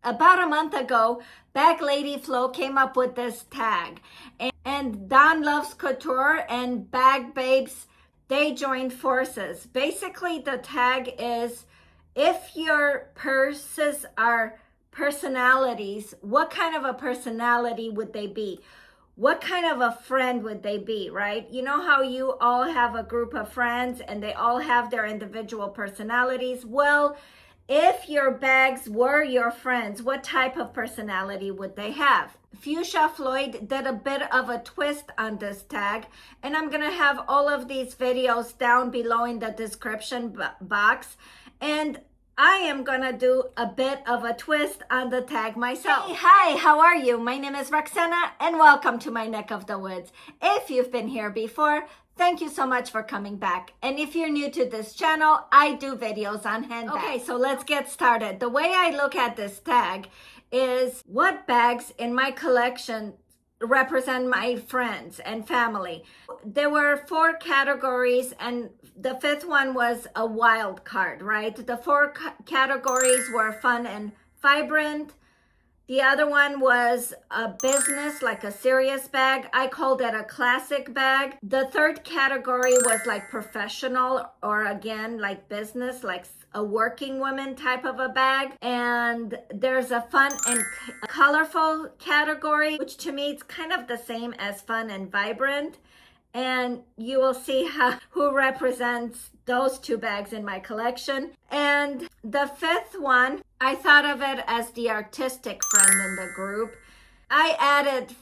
about a month ago, Bag Lady Flo came up with this tag. And Don Loves Couture and Bag Babes, they joined forces. Basically, the tag is, if your purses are personalities, what kind of a personality would they be? What kind of a friend would they be, right? You know how you all have a group of friends and they all have their individual personalities? Well, if your bags were your friends, what type of personality would they have? Fuchsia Floyd did a bit of a twist on this tag, and I'm gonna have all of these videos down below in the description box. And I am gonna do a bit of a twist on the tag myself. Hey, hi, how are you? My name is Roxana and welcome to my neck of the woods. If you've been here before, thank you so much for coming back. And if you're new to this channel, I do videos on handbags. Okay, so let's get started. The way I look at this tag is what bags in my collection represent my friends and family. There were 4 categories and the 5th one was a wild card, right? The 4 categories were fun and vibrant. The other one was a business, like a serious bag. I called it a classic bag. The 3rd category was like professional, or again, like business, like a working woman type of a bag. And there's a fun and colorful category, which to me it's kind of the same as fun and vibrant. And you will see who represents those 2 bags in my collection. And the 5th one, I thought of it as the artistic friend in the group. I added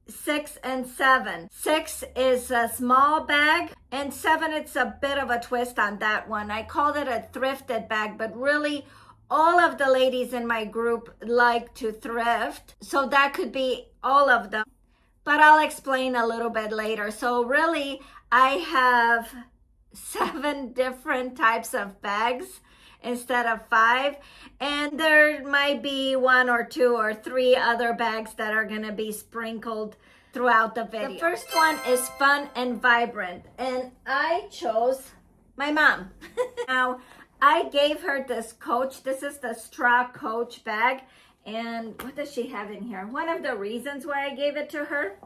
6 and 7. 6 is a small bag, and 7, it's a bit of a twist on that one. I called it a thrifted bag, but really all of the ladies in my group like to thrift, so that could be all of them. But I'll explain a little bit later. So really, I have 7 different types of bags instead of 5. And there might be 1 or 2 or 3 other bags that are gonna be sprinkled throughout the video. The first one is fun and vibrant. And I chose my mom. Now, I gave her this Coach. This is the straw Coach bag. And what does she have in here? One of the reasons why I gave it to her,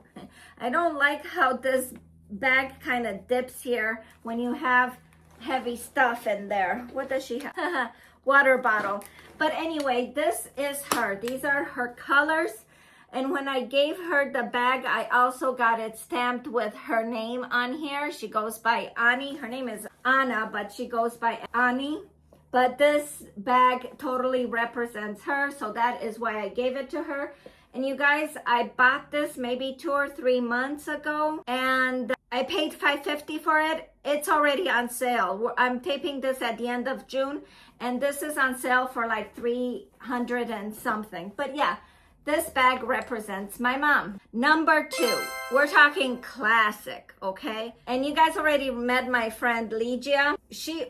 I don't like how this bag kind of dips here when you have heavy stuff in there. What does she have? Water bottle. But anyway, this is her. These are her colors. And when I gave her the bag, I also got it stamped with her name on here. She goes by Ani. Her name is Anna, but she goes by Ani. But this bag totally represents her, so that is why I gave it to her. And you guys, I bought this maybe 2 or 3 months ago, and I paid $5.50 for it. It's already on sale. I'm taping this at the end of June, and this is on sale for like $300 and something. But yeah, this bag represents my mom. Number 2, we're talking classic, okay? And you guys already met my friend Lygia.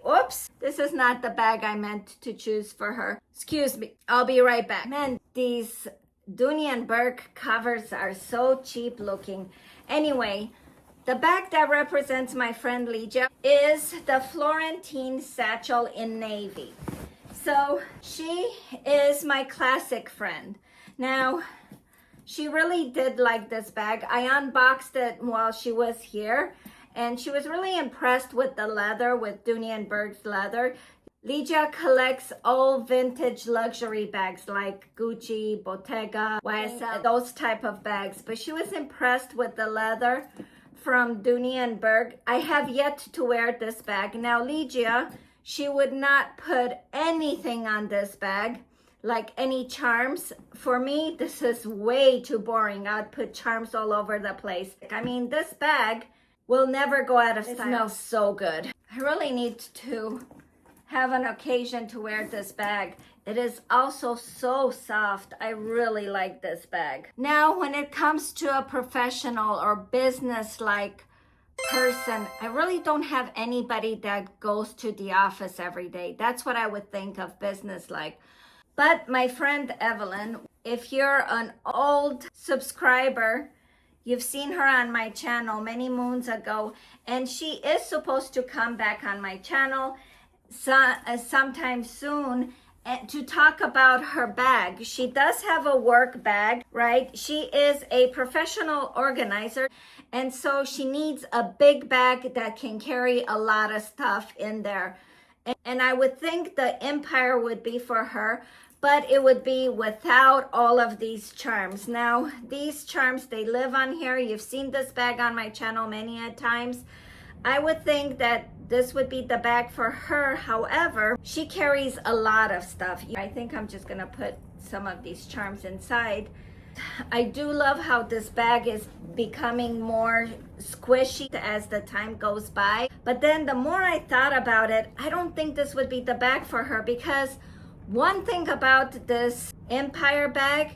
Oops, this is not the bag I meant to choose for her. Excuse me, I'll be right back. Man, these Dooney Burke covers are so cheap looking. Anyway, the bag that represents my friend Lygia is the Florentine satchel in navy. So she is my classic friend. Now, she really did like this bag. I unboxed it while she was here, and she was really impressed with the leather, with Dooney Burke's leather. Lygia collects all vintage luxury bags like Gucci, Bottega, YSL, those type of bags. But she was impressed with the leather from Dooney Burke. I have yet to wear this bag. Now, Lygia, she would not put anything on this bag, like any charms. For me, this is way too boring. I'd put charms all over the place. I mean, this bag will never go out of style. It smells so good. I really need to have an occasion to wear this bag. It is also so soft. I really like this bag. Now, when it comes to a professional or business-like person, I really don't have anybody that goes to the office every day. That's what I would think of business-like. But my friend Evelyn, if you're an old subscriber, you've seen her on my channel many moons ago, and she is supposed to come back on my channel sometime soon. And to talk about her bag, she does have a work bag, right? She is a professional organizer, and so she needs a big bag that can carry a lot of stuff in there. And I would think the Empire would be for her, but it would be without all of these charms. Now, these charms, they live on here. You've seen this bag on my channel many a times. I would think that this would be the bag for her. However, she carries a lot of stuff. I think I'm just gonna put some of these charms inside. I do love how this bag is becoming more squishy as the time goes by. But then the more I thought about it, I don't think this would be the bag for her, because one thing about this Empire bag,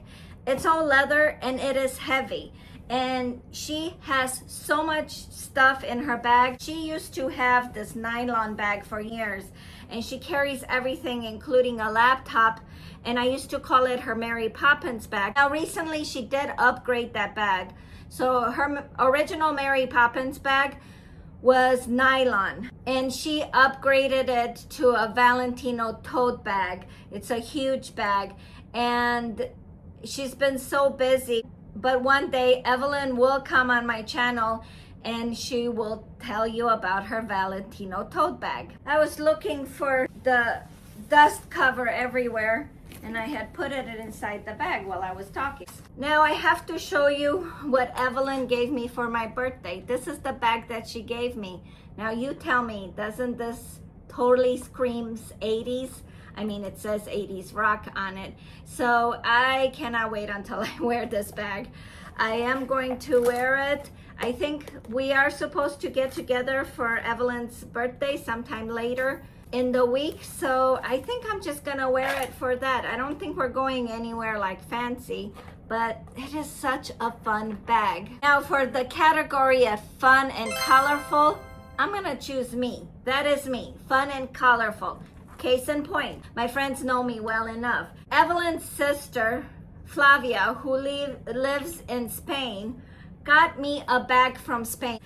it's all leather and it is heavy. And she has so much stuff in her bag. She used to have this nylon bag for years, and she carries everything, including a laptop. And I used to call it her Mary Poppins bag. Now, recently she did upgrade that bag. So her original Mary Poppins bag was nylon, and she upgraded it to a Valentino tote bag. It's a huge bag, and she's been so busy. But one day Evelyn will come on my channel and she will tell you about her Valentino tote bag. I was looking for the dust cover everywhere, and I had put it inside the bag while I was talking. Now I have to show you what Evelyn gave me for my birthday. This is the bag that she gave me. Now you tell me, doesn't this totally screams 80s? I mean, it says 80s rock on it. So I cannot wait until I wear this bag. I am going to wear it. I think we are supposed to get together for Evelyn's birthday sometime later in the week. So I think I'm just gonna wear it for that. I don't think we're going anywhere like fancy, but it is such a fun bag. Now for the category of fun and colorful, I'm gonna choose me. That is me, fun and colorful. Case in point, my friends know me well enough. Evelyn's sister, Flavia, who lives in Spain, got me a bag from Spain.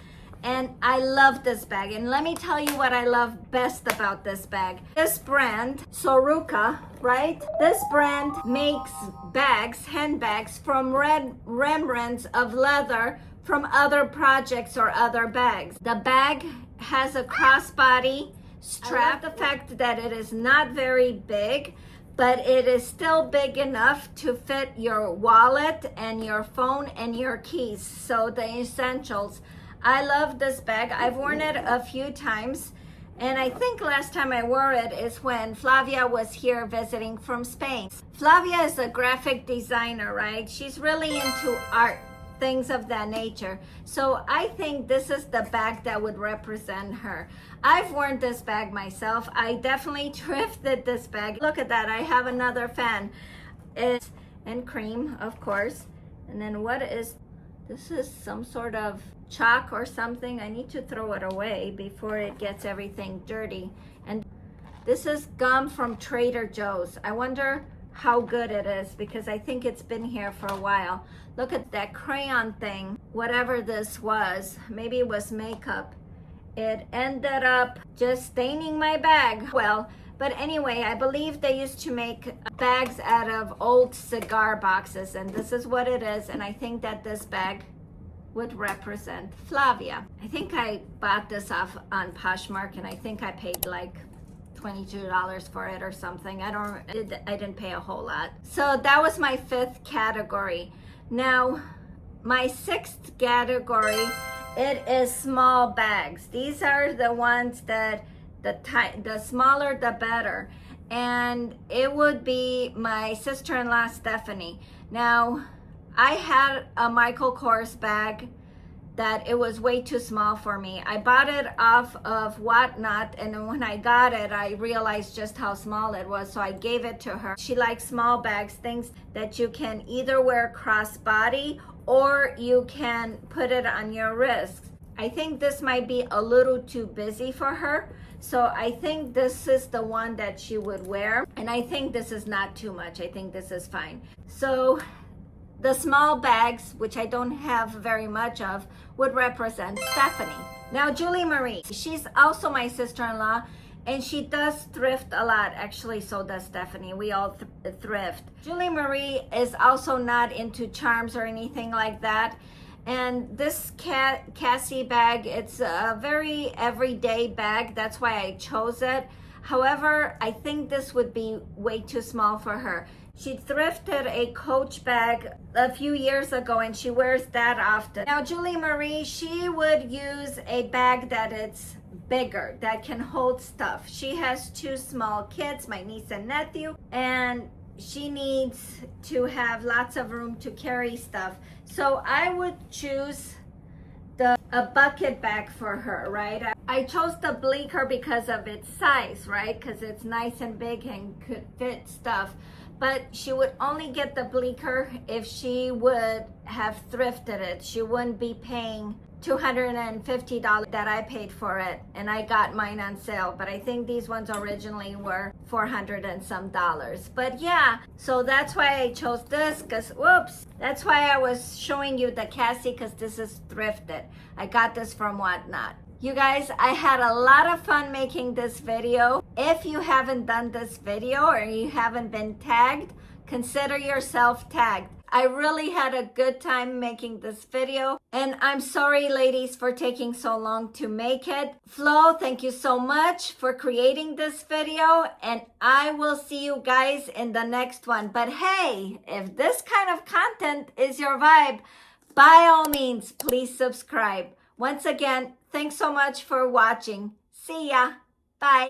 And I love this bag. And let me tell you what I love best about this bag. This brand, Soruka, right? This brand makes bags, handbags, from red remnants of leather from other projects or other bags. The bag has a crossbody strap. The fact that it is not very big, but it is still big enough to fit your wallet and your phone and your keys. So the essentials. I love this bag. I've worn it a few times, and I think last time I wore it is when Flavia was here visiting from Spain. Flavia is a graphic designer, right? She's really into art, things of that nature. So I think this is the bag that would represent her. I've worn this bag myself. I definitely thrifted this bag. Look at that, I have another fan. It's in cream, of course. And then what is, this is some sort of chalk or something. I need to throw it away before it gets everything dirty. And this is gum from Trader Joe's. I wonder how good it is, because I think it's been here for a while. Look at that crayon thing, whatever this was, maybe it was makeup. It ended up just staining my bag. Well, but anyway, I believe they used to make bags out of old cigar boxes, and this is what it is. And I think that this bag would represent Flavia. I think I bought this off on Poshmark, and I think I paid like $22 for it or something. I didn't pay a whole lot. So that was my 5th category. Now, my 6th category, it is small bags. These are the ones that the smaller the better. And it would be my sister-in-law, Stephanie. Now, I had a Michael Kors bag that it was way too small for me. I bought it off of Whatnot, and when I got it, I realized just how small it was, so I gave it to her. She likes small bags, things that you can either wear crossbody or you can put it on your wrist. I think this might be a little too busy for her, so I think this is the one that she would wear, and I think this is not too much. I think this is fine. So the small bags, which I don't have very much of, would represent Stephanie. Now, Julie Marie, she's also my sister-in-law, And she does thrift a lot. Actually, so does Stephanie. We all thrift. Julie Marie is also not into charms or anything like that. And this Cassie bag, it's a very everyday bag. That's why I chose it. However, I think this would be way too small for her. She thrifted a Coach bag a few years ago and she wears that often. Now, Julie Marie, she would use a bag that it's bigger, that can hold stuff. She has 2 small kids, my niece and nephew, and she needs to have lots of room to carry stuff. So I would choose a bucket bag for her, right? I chose the Bleeker because of its size, right? Because it's nice and big and could fit stuff. But she would only get the Bleeker if she would have thrifted it. She wouldn't be paying $250 that I paid for it, and I got mine on sale, but I think these ones originally were $400 and some. But yeah, so that's why I chose this, because whoops, that's why I was showing you the Cassie, because this is thrifted. I got this from Whatnot. You guys, I had a lot of fun making this video. If you haven't done this video or you haven't been tagged, consider yourself tagged. I really had a good time making this video, and I'm sorry, ladies, for taking so long to make it. Flo, thank you so much for creating this video, and I will see you guys in the next one. But hey, if this kind of content is your vibe, by all means, please subscribe. Once again, thanks so much for watching. See ya. Bye.